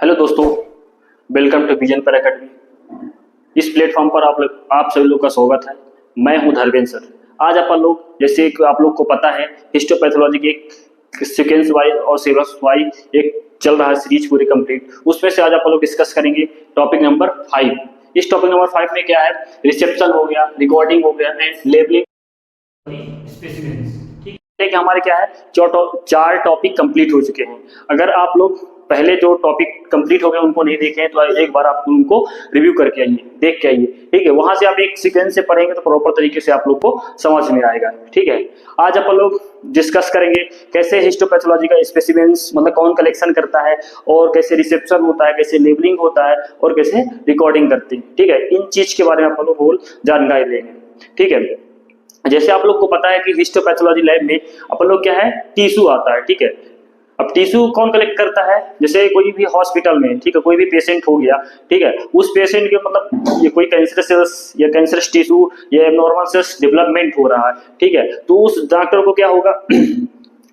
Hello दोस्तों, welcome to vision पर academy. इस प्लेटफॉर्म पर आप सभी लोग का स्वागत है। मैं हूं धर्मेंद्र सर। आज अपन लोग, जैसे कि आप लोग को पता है, हिस्टोपैथोलॉजी के एक सीक्वेंस वाइज और सिलेबस वाइज एक चल रहा है सीरीज पूरी कंप्लीट। उसमें से आज अपन लोग डिस्कस करेंगे टॉपिक नंबर 5। इस टॉपिक नंबर 5 में क्या है, रिसेप्शन हो गया, रिकॉर्डिंग हो गया एंड लेबलिंग स्पेसिमेंस। ठीक है कि हमारे क्या है, चार टॉपिक कंप्लीट हो चुके हैं। अगर आप लोग पहले जो टॉपिक कंप्लीट हो गए उनको नहीं देखे हैं तो एक बार आप उनको रिव्यू करके आइए, देख के आइए। ठीक है, वहां से आप एक सीक्वेंस से पढ़ेंगे तो प्रॉपर तरीके से आप लोग को समझ में आएगा। ठीक है, आज अपन लोग डिस्कस करेंगे कैसे हिस्टोपैथोलॉजी का स्पेसिमेंस मतलब कौन कलेक्शन करता है, और कैसे रिसेप्शन होता है, कैसे लेबलिंग होता है, और कैसे रिकॉर्डिंग करते हैं। ठीक है, इन चीज के बारे में अपन लोग होल जानकारी लेंगे। ठीक है, जैसे आप लोग को पता है कि हिस्टोपैथोलॉजी लैब में अपन लोग क्या है, टिश्यू आता है। ठीक है, अब टिश्यू कौन कलेक्ट करता है, जैसे कोई भी हॉस्पिटल में, ठीक है, कोई भी पेशेंट हो गया, ठीक है, उस पेशेंट के मतलब ये कोई कैंसर सेल्स या कैंसरस टिश्यू या एबनॉर्मल सेल्स डेवलपमेंट हो रहा है। ठीक है, तो उस डॉक्टर को क्या होगा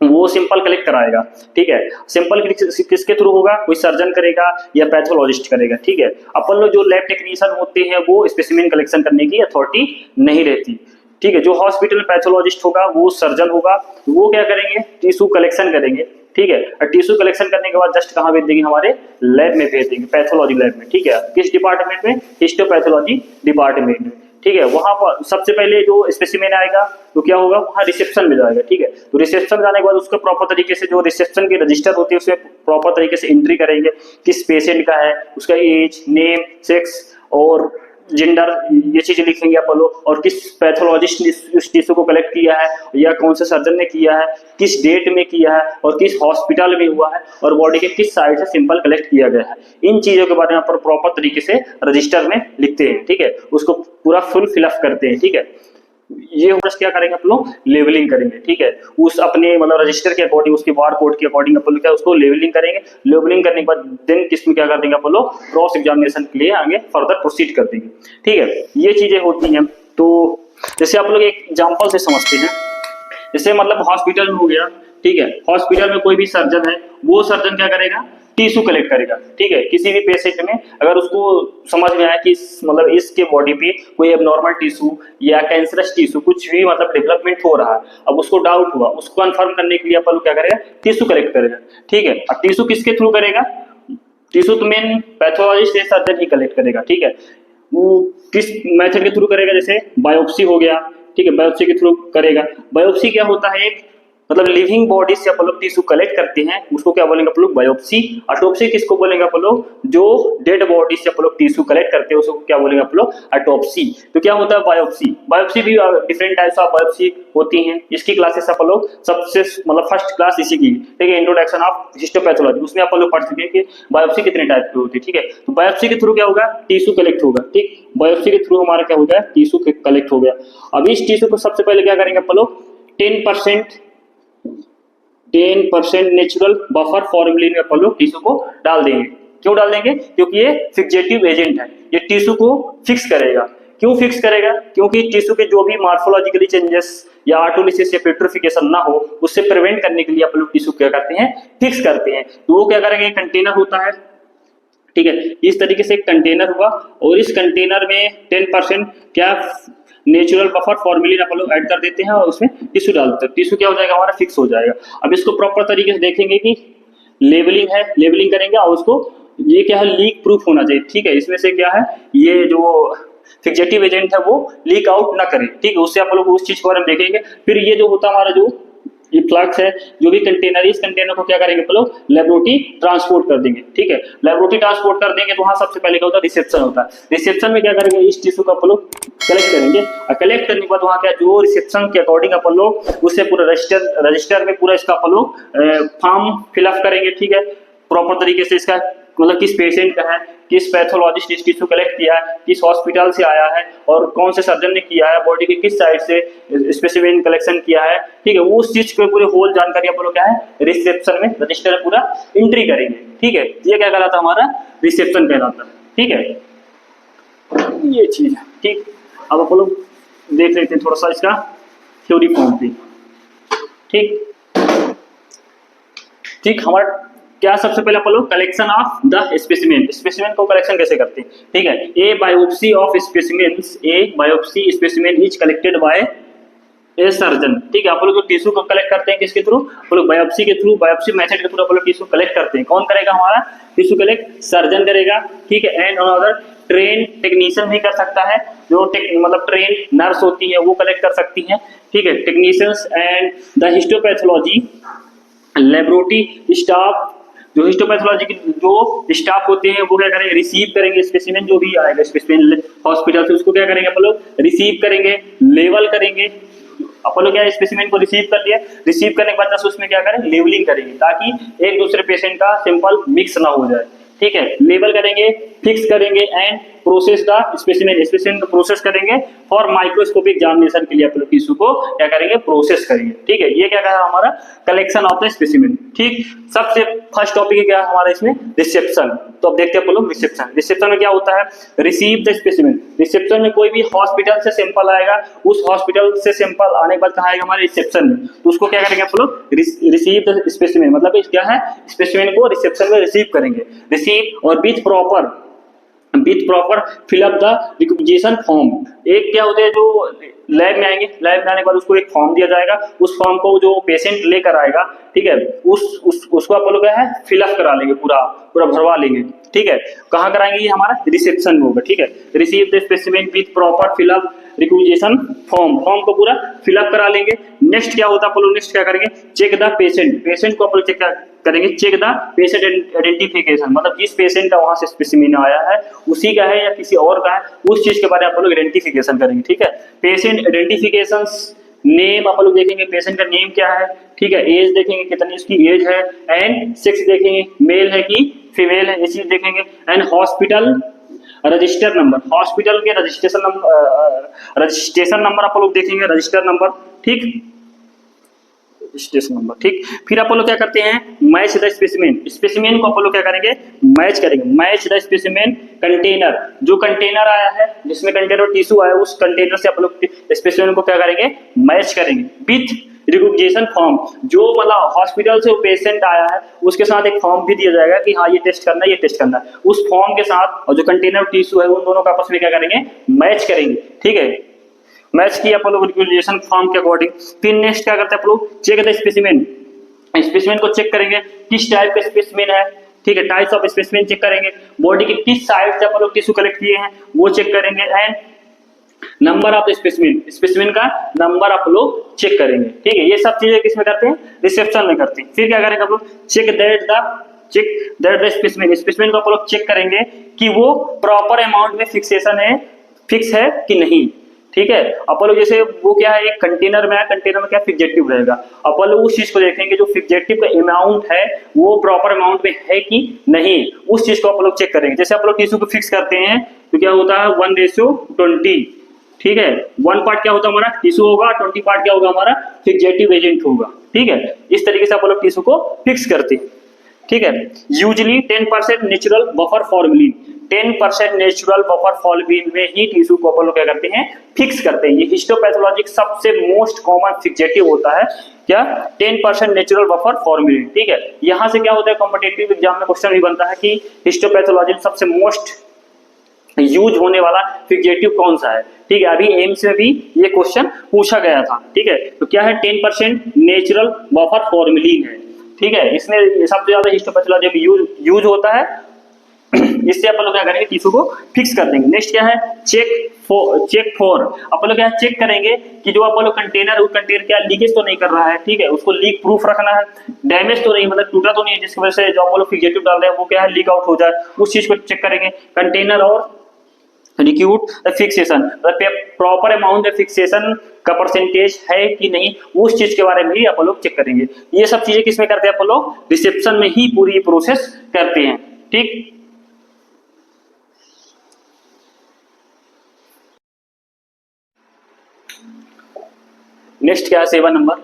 वो सिंपल कलेक्ट कराएगा। ठीक है, सिंपल किसके थ्रू होगा, कोई सर्जन करेगा या पैथोलॉजिस्ट करेगा। ठीक है, अपन लोग जो लैब टेक्नीशियन होते हैं वो स्पेसिमेन कलेक्शन करने की अथॉरिटी नहीं रहती। ठीक है, जो हॉस्पिटल में पैथोलॉजिस्ट होगा वो सर्जन होगा, वो क्या करेंगे, टिश्यू कलेक्शन करेंगे। ठीक है, और टिश्यू कलेक्शन करने के बाद जस्ट कहाँ भेज देंगे, हमारे लैब में भेज देंगे, पैथोलॉजी लैब में। ठीक है, किस डिपार्टमेंट में, हिस्टोपैथोलॉजी डिपार्टमेंट में। ठीक है, वहां पर सबसे पहले जो स्पेसिमेन आएगा तो क्या होगा, वहां रिसेप्शन में जाएगा। ठीक है, तो रिसेप्शन जाने के बाद उसको प्रॉपर तरीके से जो रिसेप्शन की रजिस्टर होती है उसमें प्रॉपर तरीके से एंट्री करेंगे, किस पेशेंट का है, उसका एज, नेम, सेक्स और जेंडर, ये चीजें लिखेंगे अपन लोग, और किस पैथोलॉजिस्ट ने उस टिश्यू को कलेक्ट किया है या कौन से सर्जन ने किया है, किस डेट में किया है और किस हॉस्पिटल में हुआ है, और बॉडी के किस साइड से सिंपल कलेक्ट किया गया है। इन चीजों के बारे में पर प्रॉपर तरीके से रजिस्टर में लिखते हैं। ठीक है, उसको पूरा फुल फिलअप करते हैं। ठीक है, ये क्या करेंगे आप लोग, लेवलिंग करेंगे। ठीक है, उस अपने मतलब रजिस्टर के अकॉर्डिंग, उसके बार कोड के अकॉर्डिंग अपन क्या उसको लेवलिंग करेंगे। लेवलिंग करने के बाद देन किसमें क्या कर देंगे अपन लोग, क्रॉस एग्जामिनेशन के लिए आगे फर्दर प्रोसीड कर देंगे। ठीक है, ये चीजें होती हैं। तो जैसे आप लोग एक एग्जाम्पल से समझते हैं, जैसे मतलब हॉस्पिटल में हो गया। ठीक है, हॉस्पिटल में कोई भी सर्जन है, वो सर्जन क्या करेगा, टिश्यू कलेक्ट करेगा। ठीक है, किसी भी पेशेंट में अगर उसको समझ में आया कि मतलब इसके बॉडी पे कोई एबनॉर्मल टिश्यू या कैंसरस टिश्यू कुछ भी मतलब डेवलपमेंट हो रहा है, अब उसको डाउट हुआ, उसको कंफर्म करने के लिए अपन क्या करेगा, टिश्यू कलेक्ट करेगा। ठीक है, अब टिश्यू किसके थ्रू करेगा, टिश्यू तो मेन पैथोलॉजिस्ट या सर्जन ही कलेक्ट करेगा। ठीक है, वो किस मेथड के थ्रू करेगा, जैसे बायोप्सी हो गया। ठीक है, बायोप्सी के थ्रू करेगा। बायोप्सी क्या होता है, एक मतलब लिविंग बॉडी से अपन लोग टिश्यू कलेक्ट करते हैं, उसको क्या बोलेंगे अपन लोग, बायोप्सी। ऑटोप्सी किसको बोलेंगे अपन लोग, जो डेड बॉडी से अपन लोग टिश्यू कलेक्ट करते हैं उसको क्या बोलेंगे अपन लोग, ऑटोप्सी। तो क्या होता है बायोप्सी, बायोप्सी भी डिफरेंट टाइप्स ऑफ बायोप्सी होती हैं। इसकी क्लासेस अपन लोग सबसे मतलब फर्स्ट क्लास इसी की, ठीक है, इंट्रोडक्शन ऑफ हिस्टोपैथोलॉजी, उसमें अपन लोग पढ़ चुके हैं कि बायोप्सी कितने टाइप की होती है। ठीक है, तो बायोप्सी के थ्रू क्या होगा, टिश्यू कलेक्ट होगा। ठीक, बायोप्सी के थ्रू हमारा क्या हो गया, टिश्यू कलेक्ट हो गया। अब इस टिश्यू को सबसे पहले क्या करेंगे अपन लोग, 10% नेचुरल बफर फॉर्मूलिन में अपन लोग टिश्यू को डाल देंगे। क्यों डाल देंगे, क्योंकि ये फिक्सेटिव एजेंट है, ये टिश्यू को फिक्स करेगा। क्यों फिक्स करेगा, क्योंकि टिश्यू के जो भी मॉर्फोलॉजिकली चेंजेस या ऑटोलिसिस या पेट्रिफिकेशन ना हो, उससे प्रिवेंट करने के लिए अपन लोग टिश्यू क्या करते हैं, फिक्स करते हैं। तो वो क्या करेंगे, कंटेनर होता है। ठीक है, इस तरीके से एक कंटेनर हुआ, और इस कंटेनर में 10% क्या नेचुरल बफर फॉर्मूलिन अपन लोग ऐड कर देते हैं और उसमें टिश्यू डाल देते हैं। टिश्यू क्या हो जाएगा, हमारा फिक्स हो जाएगा। अब इसको प्रॉपर तरीके से देखेंगे कि लेबलिंग है, लेबलिंग करेंगे, और उसको ये क्या है, लीक प्रूफ होना चाहिए। ठीक है, इसमें से क्या है, ये जो फिक्सेटिव एजेंट है वो लीक आउट ना करे। ठीक है, उससे आप लोग उस चीज के बारे में देखेंगे। फिर ये जो होता है हमारा जो ये फ्लक्स है, जो भी कंटेनर, इस कंटेनर को क्या करेंगे लोग, लेबोरेटरी ट्रांसपोर्ट कर देंगे। ठीक है, लेबोरेटरी ट्रांसपोर्ट कर देंगे तो वहां सबसे पहले क्या होता है, रिसेप्शन होता है। रिसेप्शन में क्या करेंगे, इस टिश्यू को अपन लोग कलेक्ट करेंगे, और कलेक्ट करने के बाद वहां क्या जो रिसेप्शन के अकॉर्डिंग अपन लोग उससे पूरा रजिस्टर में पूरा इसका अपन लोग फॉर्म फिलअप करेंगे। ठीक है, प्रॉपर तरीके से इसका मतलब किस पेशेंट का है, किस पैथोलॉजिस्ट ने टिश्यू कलेक्ट किया है, किस हॉस्पिटल से आया है, और कौन से सर्जन ने किया है, बॉडी के किस साइड से स्पेसिमेन कलेक्शन किया है। ठीक है, वो उस चीज के पूरे होल जानकारी अपन लोग क्या है, रिसेप्शन में रजिस्टर में पूरा एंट्री करेंगे। ठीक है, ये क्या कहलाता है, हमारा रिसेप्शन कहलाता है। ठीक है, ये चीज है। ठीक, अब अपन लोग देख लेते हैं थोड़ा सा इसका थ्योरी फॉर्म पे। ठीक, हमारा क्या सबसे पहले अपन लोग collection of the specimen, specimen को कलेक्शन कैसे करते हैं, ठीक है। A biopsy of specimens, a biopsy specimen is collected by a surgeon, ठीक है। आप लोग जो टिश्यू को कलेक्ट करते हैं किसके थ्रू, आप लोग बायोप्सी के थ्रू, बायोप्सी मेथड के थ्रू आप लोग टिश्यू कलेक्ट करते हैं। कौन करेगा हमारा टिश्यू कलेक्ट, सर्जन करेगा, ठीक है। एंड अनदर ट्रेन टेक्नीशियन भी कर सकता है, जो मतलब ट्रेन नर्स होती है वो कलेक्ट कर सकती हैं, ठीक है, technicians. And the histopathology laboratory staff, जो हिस्टोपैथोलॉजी के जो स्टाफ होते हैं वो क्या करेंगे, रिसीव करेंगे स्पेसिमेन, जो भी आएगा स्पेसिमेन हॉस्पिटल से उसको क्या करेंगे अपन लोग, रिसीव करेंगे, लेवल करेंगे। अपन लोग क्या स्पेसिमेन को रिसीव कर लिया, रिसीव करने के बाद उसमें क्या करें, लेवलिंग करेंगे ताकि एक दूसरे पेशेंट का सैंपल मिक्स ना हो जाए, ठीक है। लेवल करेंगे, फिक्स करेंगे and process the specimen, specimen को प्रोसेस करेंगे फॉर माइक्रोस्कोपिक एग्जामिनेशन के लिए अपन लोग टिश्यू को क्या करेंगे, प्रोसेस करेंगे, ठीक है। ये क्या कहा हमारा कलेक्शन ऑफ द स्पेसिमेन, ठीक। सबसे फर्स्ट टॉपिक है क्या हमारा इसमें, रिसेप्शन। तो अब देखते हैं अपन लोग रिसेप्शन। रिसेप्शन में क्या होता है, रिसीव द स्पेसिमेन। रिसेप्शन में कोई भी हॉस्पिटल से सैंपल आएगा, उस हॉस्पिटल से सैंपल आने के बाद कहाँ आएगा हमारे रिसेप्शन में, तो उसको क्या करेंगे अपन लोग, रिसीव द स्पेसिमेन, मतलब क्या है, स्पेसिमेन को रिसेप्शन में रिसीव करेंगे, रिसीव और with proper fill up the requisition form. एक क्या होते हैं जो लैब में आएंगे, लैब में आने के बाद उसको एक फॉर्म दिया जाएगा, उस फॉर्म को जो पेशेंट लेकर आएगा, ठीक है, उसको आप लोग क्या है फिलअप करा लेंगे, पूरा भरवा लेंगे, ठीक है। कहाँ कराएंगे, ये हमारा रिसेप्शन में होगा, ठीक है। Receive the specimen with proper fill up requisition form को पूरा फिलअप करा लेंगे। नेक्स्ट क्या होता है, अपन लोग नेक्स्ट क्या करेंगे, चेक द पेशेंट को अपन लोग चेक करेंगे, चेक द पेशेंट आइडेंटिफिकेशन, मतलब जिस पेशेंट का वहां से स्पेसिमेन आया है उसी का है या किसी और का है, उस चीज के बारे में अपन लोग आइडेंटिफिकेशन करेंगे, ठीक है। पेशेंट आइडेंटिफिकेशन, नेम अपन लोग देखेंगे, पेशेंट का नेम क्या है, ठीक है। एज देखेंगे कितनी उसकी एज है, एंड सेक्स देखेंगे मेल है कि फीमेल है, ये चीज देखेंगे। And hospital register number, hospital के रजिस्ट्रेशन नंबर आप लोग देखेंगे, रजिस्टर नंबर, ठीक, रजिस्ट्रेशन नंबर, ठीक। फिर आप लोग क्या करते हैं, मैच द स्पेसिमेन, स्पेसिमेन को आप लोग क्या करेंगे, मैच करेंगे। मैच द स्पेसिमेन कंटेनर, जो कंटेनर आया है जिसमें कंटेनर टिश्यू आया है उस कंटेनर से आप लोग स्पेसिमेन को क्या करेंगे, मैच करेंगे। विथ रिक्वेजिशन फॉर्म, जो मतलब हॉस्पिटल से वो पेशेंट आया है उसके साथ एक फॉर्म भी दिया जाएगा कि हाँ ये टेस्ट करना है, ये टेस्ट करना है, उस फॉर्म के साथ और जो कंटेनर टिश्यू है उन दोनों का आपस में क्या करेंगे, मैच करेंगे, ठीक है। मैच किया अपन लोग रिक्वेजिशन फॉर्म के अकॉर्डिंग। फिर नेक्स्ट क्या करते हैं अपन लोग, चेक द स्पेसिमेन, स्पेसिमेन को चेक करेंगे किस टाइप का स्पेसिमेन है, ठीक है, टाइप्स ऑफ स्पेसिमेन चेक करेंगे। बॉडी के किस साइड से अपन लोग टिश्यू कलेक्ट किए हैं वो चेक करेंगे। And number of specimen, specimen का नंबर आप लोग चेक करेंगे, ठीक है। ये सब चीजें किसमें करते हैं, रिसेप्शन में करते हैं। फिर क्या करेंगे आप लोग, check that the specimen, specimen को आप लोग चेक करेंगे कि वो प्रॉपर अमाउंट में फिक्स है कि नहीं, ठीक है। अपन लोग जैसे वो क्या है, एक कंटेनर में है, कंटेनर में क्या फिक्सेटिव रहेगा, अपन लोग उस चीज को देखेंगे जो फिक्सेटिव का अमाउंट है वो प्रॉपर अमाउंट में है कि नहीं, उस चीज को अपन लोग चेक करेंगे। जैसे अपन लोग टिश्यू को फिक्स करते हैं तो क्या होता है 1:20, ठीक है। 1 पार्ट क्या होता है हमारा टिश्यू होगा, 20 पार्ट क्या होगा हमारा फिक्सेटिव एजेंट होगा, ठीक है। इस तरीके से अपन लोग टिश्यू को फिक्स करते हैं, ठीक है। Usually 10% natural buffer formalin, 10% natural buffer formalin में ही टिश्यू को अपन लोग क्या करते हैं, फिक्स करते हैं। ये हिस्टोपैथोलॉजिक सबसे मोस्ट कॉमन फिक्सेटिव होता है क्या, 10% नेचुरल बफर फॉर्मेलिन, ठीक है। यहाँ से क्या होता है, कॉम्पिटिटिव एग्जाम में क्वेश्चन भी बनता है कि हिस्टोपैथोलॉजी में सबसे मोस्ट यूज होने वाला फिक्सेटिव कौन सा है, ठीक है। अभी एम्स में भी ये क्वेश्चन पूछा गया था, ठीक है। तो क्या है, 10% नेचुरल बफर फॉर्मेलिन है, ठीक है। इसमें सबसे ज्यादा हिस्टोपैथोलॉजी में यूज होता है। इससे अपन लोग क्या करेंगे, टिश्यू को फिक्स कर देंगे। नेक्स्ट क्या है, चेक फॉर, अपन लोग क्या चेक करेंगे कि जो अपन लोग कंटेनर क्या लीकेज तो नहीं कर रहा है, ठीक है, उसको लीक प्रूफ रखना है, डैमेज तो नहीं, मतलब टूटा तो नहीं है जिसकी वजह से जो अपन लोग फिक्सेटिव डाल रहे हैं वो क्या है लीक आउट हो जाए, उस चीज को चेक करेंगे। कंटेनर और रिक्यूट फिक्सेशन, प्रॉपर अमाउंट फिक्सेशन का परसेंटेज है कि नहीं, उस चीज के बारे में ही अपन लोग चेक करेंगे। ये सब चीजें किसमें करते हैं अपन लोग, रिसेप्शन में ही पूरी प्रोसेस करते हैं, ठीक। नेक्स्ट क्या है 7 नंबर,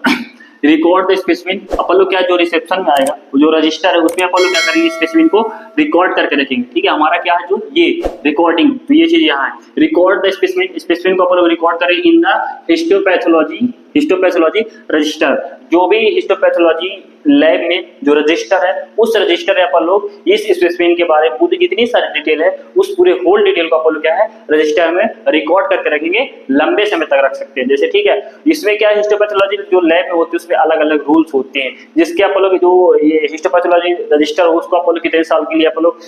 रिकॉर्ड द स्पेसिमेन। अपन लोग क्या जो रिसेप्शन में आएगा जो रजिस्टर है उसमें अपन लोग क्या करेंगे, स्पेसिमेन को रिकॉर्ड करके रखेंगे, ठीक है। हमारा क्या है जो ये रिकॉर्डिंग, तो ये चीज यहाँ है, रिकॉर्ड द स्पेसिमेन, स्पेसिमेन को अपन लोग रिकॉर्ड करेंगे in the histopathology histopathology register, जो भी हिस्टोपैथोलॉजी लैब में जो रजिस्टर है, उस रजिस्टर में अपन लोग इस स्पेसिमेन के बारे में पूरी जितनी सारी डिटेल है उस पूरे होल डिटेल को अपन लोग क्या है रजिस्टर में रिकॉर्ड करके रखेंगे, लंबे समय तक रख सकते हैं। जैसे ठीक है, इसमें क्या है हिस्टोपैथोलॉजी जो लैब में होती है उसमें अलग अलग रूल्स होते हैं, जिसके अपन लोग जो ये हिस्टोपैथोलॉजी रजिस्टर हो उसको अपन लोग कितने साल के लिए अपन लोग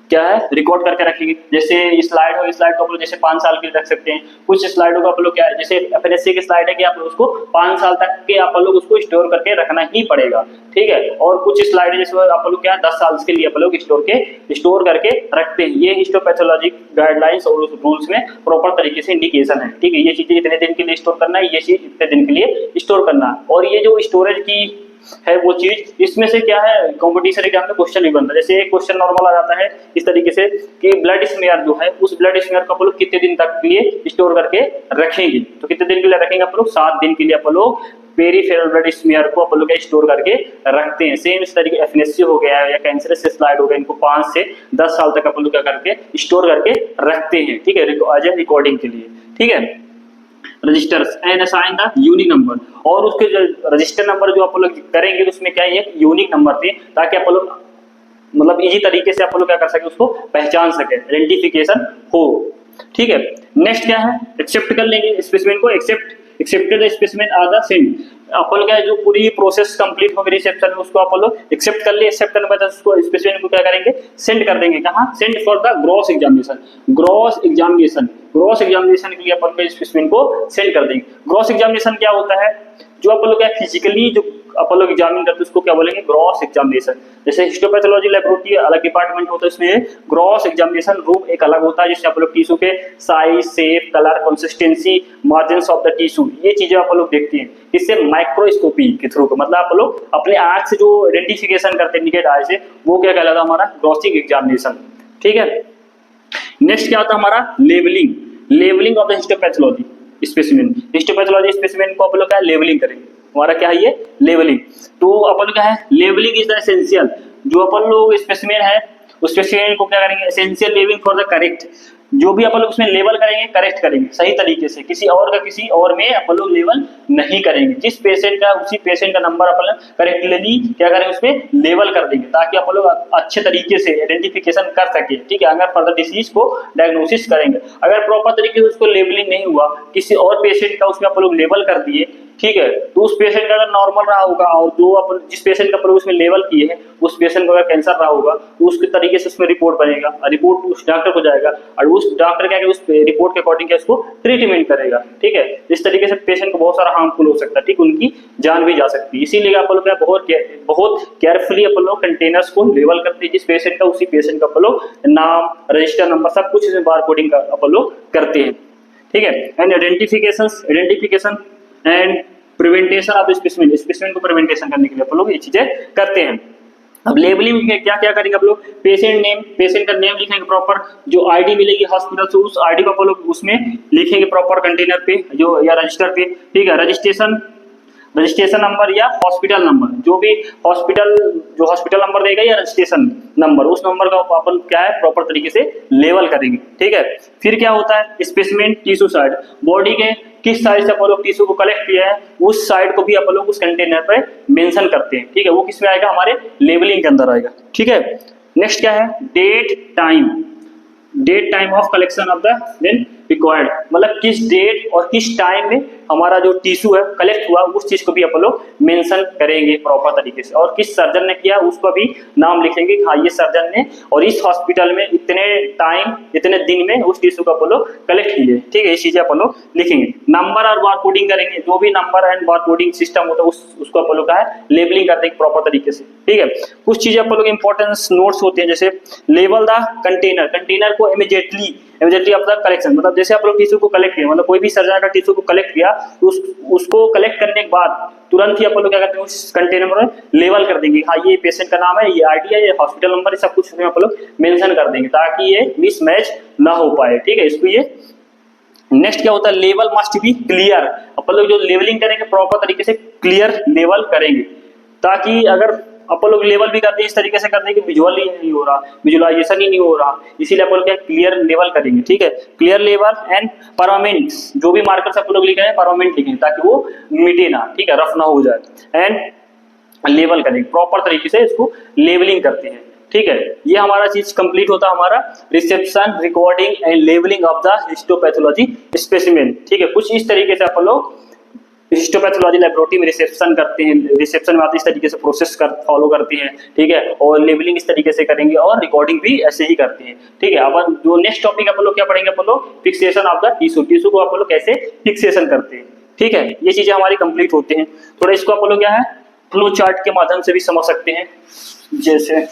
क्या है रिकॉर्ड करके रखेंगे। जैसे स्लाइड हो, स्लाइड को आप लोग जैसे 5 साल के लिए रख सकते हैं। कुछ स्लाइडों को आप लोग क्या है, जैसे एफएनएससी की स्लाइड है कि आप लोग उसको 5 साल तक के आप लोग उसको स्टोर करके रखना ही पड़ेगा, ठीक है। और कुछ स्लाइड जैसे आप लोग क्या 10 साल के लिए आप लोग स्टोर करके रखते हैं। ये हिस्टोपैथोलॉजी गाइडलाइंस और रूल्स में प्रॉपर तरीके से इंडिकेशन है, ठीक है। ये चीजें इतने दिन के लिए स्टोर करना है, ये चीज इतने दिन के लिए स्टोर करना है। और ये जो स्टोरेज की है वो चीज, इसमें से क्या है कॉम्पिटिशन एग्जाम में क्वेश्चन भी बनता है। जैसे एक क्वेश्चन नॉर्मल आ जाता है इस तरीके से कि ब्लड स्मेयर जो है उस ब्लड स्मेयर को आप लोग कितने दिन तक के लिए स्टोर करके रखेंगे, तो कितने दिन के लिए रखेंगे आप लोग 7 दिन के लिए आप लोग पेरिफेरल ब्लड स्मेयर को आप लोग स्टोर करके रखते हैं। सेम इस तरीके एफएनएससी हो गया या कैंसरस स्लाइड हो गया, इनको 5 से 10 साल तक आप लोग क्या करके स्टोर करके रखते हैं, ठीक है, एज ए रिकॉर्डिंग के लिए, ठीक है। Registers and assign the unique number, और उसके जो रजिस्टर नंबर जो आप लोग करेंगे तो उसमें क्या है एक यूनिक नंबर थे, ताकि आप लोग मतलब इजी तरीके से आप लोग क्या कर सके उसको पहचान सके, आइडेंटिफिकेशन हो, ठीक है। नेक्स्ट क्या है एक्सेप्ट कर लेंगे स्पेसिमेन को, accepted the specimen are the send. अपन क्या जो पूरी प्रोसेस कंप्लीट हो गई रिसेप्शन में उसको आप लोग एक्सेप्ट कर लिए, एक्सेप्ट करने के बाद उसको स्पेसिमेन को क्या करेंगे सेंड कर देंगे, कहाँ send for the gross examination. Gross examination के लिए अपन स्पेसिमेन को सेंड कर देंगे। ग्रॉस एग्जामिनेशन क्या होता है, जो अपन लोग फिजिकली जो अपन लोग एग्जामिन करते हैं उसको क्या बोलेंगे ग्रॉस एग्जामिनेशन। जैसे हिस्टोपैथोलॉजी लैबोरेटरी अलग डिपार्टमेंट होता है, उसमें ग्रॉस एग्जामिनेशन रूम एक अलग होता है, जिससे आप लोग टिश्यू के size, shape, colour, consistency, margins of the tissue ये चीजें आप लोग देखते हैं। इससे माइक्रोस्कोपी के थ्रू मतलब आप लोग अपने आंख से जो आइडेंटिफिकेशन करते हैं निकेट आई से, वो क्या कहलाता है हमारा ग्रॉसिंग एग्जामिनेशन, ठीक है। नेक्स्ट क्या होता है हमारा labelling of the histopathology specimen. Histopathology specimen को आप लोग क्या लेवलिंग करेंगे, हमारा क्या है ये लेवलिंग। तो अपन क्या है लेवलिंग इज द एसेंशियल, जो अपन लोग स्पेसिमेन है उस स्पेसिमेन को क्या करेंगे essential labelling for the correct, जो भी अपन लोग उसमें लेवल करेंगे करेक्ट करेंगे सही तरीके से, किसी और का किसी और में अपन लोग लेवल नहीं करेंगे। जिस पेशेंट का उसी पेशेंट का नंबर अपन लोग करेक्टली क्या करेंगे उसमें लेवल कर देंगे, ताकि अपन लोग अच्छे तरीके से आइडेंटिफिकेशन कर सके, ठीक है। अगर फर्दर डिसीज को डायग्नोसिस करेंगे, अगर प्रॉपर तरीके से उसको लेवलिंग नहीं हुआ, किसी और पेशेंट का उसमें अपन लोग लेवल कर दिए, ठीक है, तो उस पेशेंट का अगर नॉर्मल रहा होगा और जो अपन जिस पेशेंट का अपन लोग उसमें लेवल किए हैं उस पेशेंट का अगर कैंसर रहा होगा तो उसके तरीके से उसमें रिपोर्ट बनेगा, रिपोर्ट उस डॉक्टर को जाएगा और उस डॉक्टर क्या उस रिपोर्ट के अकॉर्डिंग क्या उसको ट्रीटमेंट करेगा, ठीक है। इस तरीके से पेशेंट को बहुत सारा हार्मफुल हो सकता है, ठीक, उनकी जान भी जा सकती है। इसीलिए अपन लोग बहुत केयरफुली अपन लोग कंटेनर्स को लेवल करते हैं, जिस पेशेंट का उसी पेशेंट का अपन लोग नाम, रजिस्टर नंबर सब कुछ इसमें बार कोडिंग का अपन लोग करते हैं, ठीक है। And identification and prevention of specimen को प्रिवेंटेशन करने के लिए अपन लोग ये चीजें करते हैं। अब लेबलिंग में क्या क्या करेंगे आप लोग, पेशेंट का नेम लिखेंगे प्रॉपर, जो आईडी मिलेगी हॉस्पिटल से उस आईडी को आप लोग उसमें लिखेंगे प्रॉपर कंटेनर पे जो या रजिस्टर पे, ठीक है। रजिस्ट्रेशन नंबर या हॉस्पिटल नंबर, जो भी हॉस्पिटल नंबर देगा या रजिस्ट्रेशन नंबर, उस नंबर का अपन क्या है प्रॉपर तरीके से लेवल करेंगे, ठीक है। फिर क्या होता है स्पेसिमेन टिश्यू साइड, बॉडी के किस साइड से अपन लोग टिश्यू को कलेक्ट किया है उस साइड को भी अपन लोग उस कंटेनर पे मेंशन करते हैं, ठीक है। वो किस में आएगा हमारे लेवलिंग के अंदर आएगा, ठीक है। नेक्स्ट क्या है date time of collection of the then required, मतलब किस डेट और किस टाइम में हमारा जो टिश्यू है कलेक्ट हुआ उस चीज को भी अपन लोग मेंशन करेंगे प्रॉपर तरीके से, और किस सर्जन ने किया उसका भी नाम लिखेंगे, हाँ ये सर्जन ने और इस हॉस्पिटल में इतने टाइम इतने दिन में उस टिश्यू को अपन लोग कलेक्ट किए, ठीक है। ये चीजें अपन लोग लिखेंगे। नंबर और बार कोडिंग करेंगे, जो भी number and bar coding system होता है उसको अपन लोग का है लेबलिंग कर देंगे प्रॉपर तरीके से, ठीक है। कुछ चीजें अपन लोग इंपॉर्टेंस नोट्स होते हैं, जैसे लेवल द कंटेनर को इमीडिएटली ऑफ द कलेक्शन, मतलब जैसे आप लोग टिश्यू को कलेक्ट किया, मतलब कोई भी सर्जन का टिश्यू को कलेक्ट किया तो उसको कलेक्ट करने के बाद तुरंत ही अपन लोग क्या करते हैं उस कंटेनर में लेवल कर देंगे, हाँ ये पेशेंट का नाम है, ये आईडी है, ये हॉस्पिटल नंबर है, सब कुछ उसमें अपन लोग मेंशन कर देंगे ताकि ये मिसमैच ना हो पाए, ठीक है। इसको ये नेक्स्ट क्या होता है लेवल मस्ट बी क्लियर, अपन लोग जो लेवलिंग करेंगे प्रॉपर तरीके से क्लियर लेवल करेंगे, ताकि अगर अपन लोग लेवल भी करते हैं, इस तरीके से करते हैं कि विजुअल ही नहीं हो रहा, विजुअलाइजेशन ही नहीं हो रहा, इसीलिए अपन लोग क्या क्लियर लेवल करेंगे। ठीक है, क्लियर लेवल एंड परमानेंट, जो भी मार्कर्स अपन लोग लिख रहे हैं परमानेंट लिखेंगे ताकि वो मिटे ना, ठीक है, रफ ना हो जाए। एंड लेवल करेंगे, प्रॉपर तरीके से इसको लेवलिंग करते हैं। ठीक है, ये हमारा चीज कंप्लीट होता है, हमारा reception, recording and labelling of the histopathology specimen. ठीक है, कुछ इस तरीके से अपन लोग हिस्टोपैथोलॉजी लेबोरेटरी में रिसेप्शन करते हैं, रिसेप्शन में आते इस तरीके से प्रोसेस फॉलो करते हैं। ठीक है, और लेवलिंग इस तरीके से करेंगे और रिकॉर्डिंग भी ऐसे ही करते हैं। ठीक है, अब जो नेक्स्ट टॉपिक अपन लोग क्या पढ़ेंगे, अपन लोग fixation of the tissue, tissue को अपन लोग कैसे फिक्सेशन करते हैं। ठीक है, ये चीजें हमारी कंप्लीट होते हैं। थोड़ा इसको अपन लोग क्या है फ्लो चार्ट के माध्यम से भी समझ सकते हैं। जैसे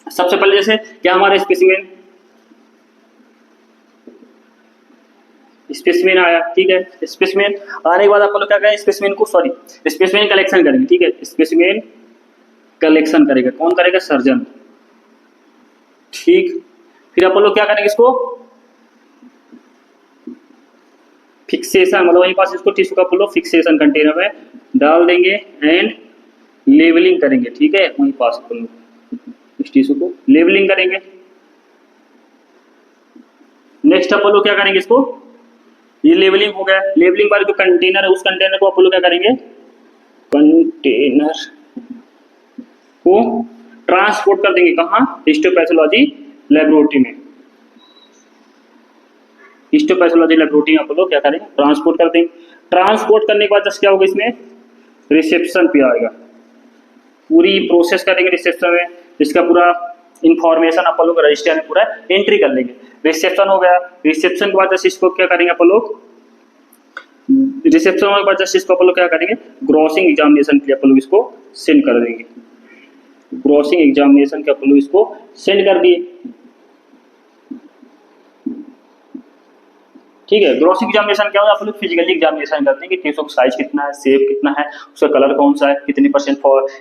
सबसे पहले जैसे क्या हमारे स्पेसिमेन आया। ठीक है, स्पेसिमेन आने के बाद अपन लोग क्या करेंगे, स्पेसिमेन को स्पेसिमेन कलेक्शन करेंगे। ठीक है, स्पेसिमेन कलेक्शन करेगा कौन करेगा, सर्जन। ठीक, फिर अपन लोग क्या करेंगे, इसको फिक्सेशन, मतलब वहीं पास इसको टिश्यू का अपन लोग फिक्सेशन कंटेनर में डाल देंगे एंड लेवलिंग करेंगे। ठीक है, वहीं पास अपन लोग इस टिश्यू को लेवलिंग करेंगे। नेक्स्ट अपन लोग क्या करेंगे, इसको ये लेवलिंग हो गया, लेवलिंग वाला जो कंटेनर है उस कंटेनर को अपन लोग क्या करेंगे, कंटेनर को ट्रांसपोर्ट कर देंगे कहाँ, हिस्टोपैथोलॉजी लेबोरेटरी में। हिस्टोपैथोलॉजी लेबोरेटरी में अपन लोग क्या करेंगे, ट्रांसपोर्ट कर देंगे। ट्रांसपोर्ट करने के बाद जस्ट क्या होगा, इसमें रिसेप्शन पे आएगा, पूरी प्रोसेस करेंगे रिसेप्शन में, इसका पूरा इंफॉर्मेशन अपन लोग रजिस्टर में पूरा एंट्री कर लेंगे। रिसेप्शन हो गया, रिसेप्शन के बाद जस्ट इसको क्या करेंगे अपन लोग, रिसेप्शन के बाद जस्ट इसको अपन लोग क्या करेंगे, ग्रॉसिंग एग्जामिनेशन के लिए अपन लोग इसको सेंड कर देंगे। ग्रॉसिंग एग्जामिनेशन के अपन लोग इसको सेंड कर दिए। ठीक है, ग्रॉसिंग एग्जामिनेशन क्या होता है, आप लोग फिजिकली एग्जामिनेशन करते हैं कि टिश्यू का साइज कितना है, शेप कितना है, उसका कलर कौन सा है, कितनी परसेंट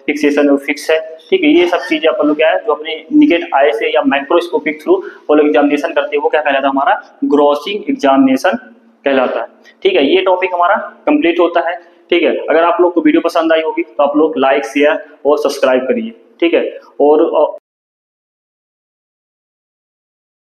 फिक्सेशन फिक्स है। ठीक है, ये सब चीजें अपन लोग क्या है जो अपने निकेट आई से या माइक्रोस्कोपिक थ्रू वो लोग एग्जामिनेशन करते हैं, वो क्या कहलाता है, हमारा ग्रॉसिंग एग्जामिनेशन कहलाता है। ठीक है, ये टॉपिक हमारा कंप्लीट होता है। ठीक है, अगर आप लोग को वीडियो पसंद आई होगी तो आप लोग लाइक, शेयर और सब्सक्राइब करिए। ठीक है, और